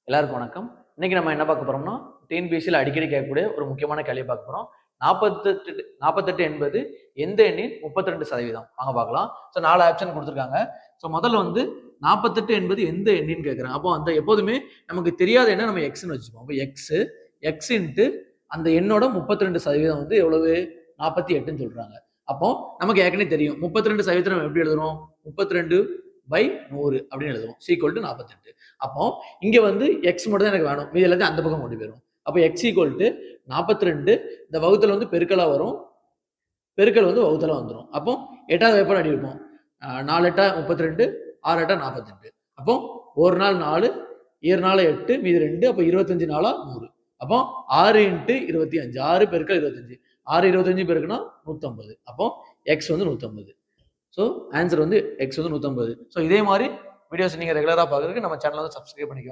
எல்லாருக்கும் வணக்கம். இன்னைக்கு நம்ம என்ன பார்க்க போறோம்னா, டிஎன்பிஎஸ்சியில் அடிக்கடி கேட்கக்கூடிய ஒரு முக்கியமான கேள்வி பார்க்க போறோம். 48 என்பது எந்த எண்ணின் 32%? வாங்க பார்க்கலாம். ஸோ 4 ஆப்ஷன் கொடுத்துருக்காங்க. ஸோ முதல்ல வந்து 48 என்பது எந்த எண்ணின்னு கேட்குறாங்க. அப்போ அந்த எப்போதுமே நமக்கு தெரியாத எண்ணை நம்ம எக்ஸ்ன்னு வச்சுப்போம். அப்போ எக்ஸ் இன்ட்டு அந்த எண்ணோட 32% வந்து எவ்வளவு? 48ன்னு சொல்றாங்க. அப்போ நமக்கு ஏற்கனவே தெரியும் 32% நம்ம எப்படி எழுதுறோம்? 32/100 அப்படின்னு எழுதுவோம். Equal to 48. அப்போ இங்க வந்து எக்ஸ் மட்டும் தான் எனக்கு வேணும், மீதி எல்லாத்தையும் அந்த பக்கம் கொண்டு போயிடும். அப்போ எக்ஸ் ஈக்குவல் டு 42. இந்த வகுத்தல் வந்து பெருக்கலா வரும், பெருக்கல் வந்து வகுத்தலா வந்துடும். அப்போ 8வது வேப்பாடு அடி இருப்போம். 4 8 32, 6 8 48. அப்போ ஒரு நாள் 4, 7 நாள் 8, மீதி 2, அப்போ 25 நாளா 100. அப்போ 6 × 25, 6 பெருக்கல் 25, 6 25 பெருக்குனா 150. அப்போ எக்ஸ் வந்து 150. ஸோ ஆன்சர் வந்து எக்ஸ் வந்து 150. ஸோ இதே மாதிரி வீடியோஸ் நீங்கள் ரெகுலராக பார்க்குறதுக்கு நம்ம சேனலை வந்து சப்ஸ்கிரைப் பண்ணிக்கோங்க.